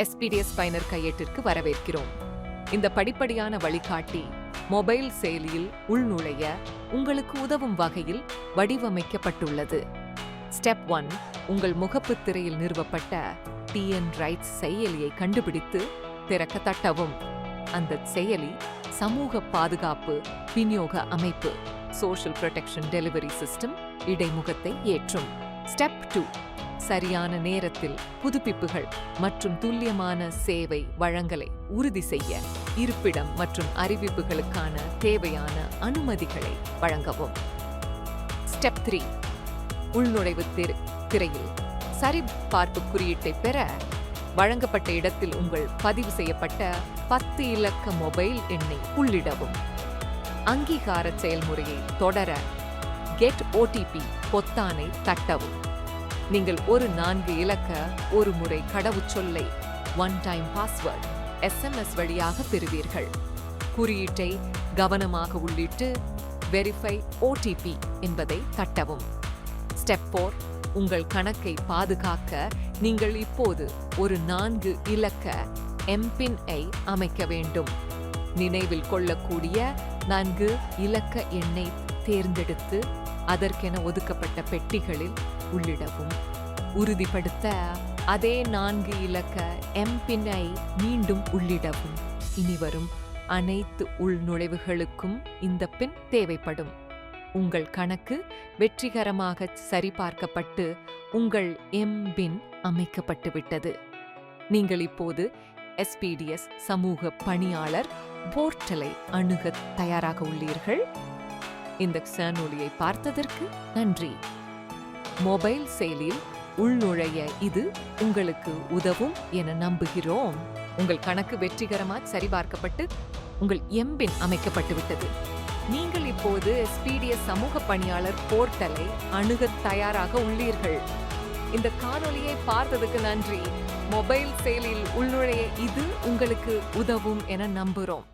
SPDS பயனர் கையேட்டிற்கு வரவேற்கிறோம். இந்த படிப்படியான வழிகாட்டி மொபைல் செயலியில் உள்நுழைய உங்களுக்கு உதவும் வகையில் வடிவமைக்கப்பட்டுள்ளது. ஸ்டெப் 1, உங்கள் முகப்புத் திரையில் நிறுவப்பட்ட TN ரைட்ஸ் செயலியை கண்டுபிடித்து திறக்க தட்டவும். அந்த செயலி சமூக பாதுகாப்பு விநியோக அமைப்பு சோஷியல் ப்ரொடெக்ஷன் டெலிவரி சிஸ்டம் இடைமுகத்தை ஏற்றும். ஸ்டெப் 2, சரியான நேரத்தில் புதுப்பிப்புகள் மற்றும் துல்லியமான சேவை வழங்கலை உறுதி செய்ய இருப்பிடம் மற்றும் அறிவிப்புகளுக்கான தேவையான அனுமதிகளை வழங்கவும். ஸ்டெப் 3, உள்நுழைவு திரையில் சரிபார்ப்பு குறியீட்டை பெற வழங்கப்பட்ட இடத்தில் உங்கள் பதிவு செய்யப்பட்ட 10 இலக்க மொபைல் எண்ணை உள்ளிடவும். அங்கீகார செயல்முறையை தொடர கெட் OTP பொத்தானை தட்டவும். நீங்கள் ஒரு 4 இலக்க ஒரு முறை கடவுச்சொல்லை ஒன் டைம் பாஸ்வேர்ட் SMS வழியாக பெறுவீர்கள். குறியீட்டை கவனமாக உள்ளிட்டு வெரிஃபை OTP என்பதை தட்டவும். ஸ்டெப் 4, உங்கள் கணக்கை பாதுகாக்க நீங்கள் இப்போது ஒரு 4 இலக்க MPIN ஐ அமைக்க வேண்டும். நினைவில் கொள்ளக்கூடிய 4 இலக்க எண்ணை தேர்ந்தெடுத்து அதற்கென ஒதுக்கப்பட்ட பெட்டிகளில் உள்ளிடவும். உறுதிப்படுத்த அதே 4 இலக்க MPIN ஐ மீண்டும் உள்ளிடவும். இனிவரும் அனைத்து உள்நுழைவுகளுக்கும் இந்த பின் தேவைப்படும். உங்கள் கணக்கு வெற்றிகரமாக சரிபார்க்கப்பட்டு உங்கள் MPIN அமைக்கப்பட்டுவிட்டது. நீங்கள் இப்போது SPDS சமூக பணியாளர் போர்ட்டலை அணுக தயாராக உள்ளீர்கள். இந்த காணொளியை பார்த்ததற்கு நன்றி. மொபைல் செயலியில் உள்நுழைய இது உங்களுக்கு உதவும் என நம்புகிறோம். உங்கள் கணக்கு வெற்றிகரமாக சரிபார்க்கப்பட்டு உங்கள் MPIN அமைக்கப்பட்டுவிட்டது. நீங்கள் இப்போது SPDS சமூக பணியாளர் போர்ட்டலை அணுக தயாராக உள்ளீர்கள். இந்த காணொளியை பார்த்ததுக்கு நன்றி. மொபைல் செயலியில் உள்நுழைய இது உங்களுக்கு உதவும் என நம்புகிறோம்.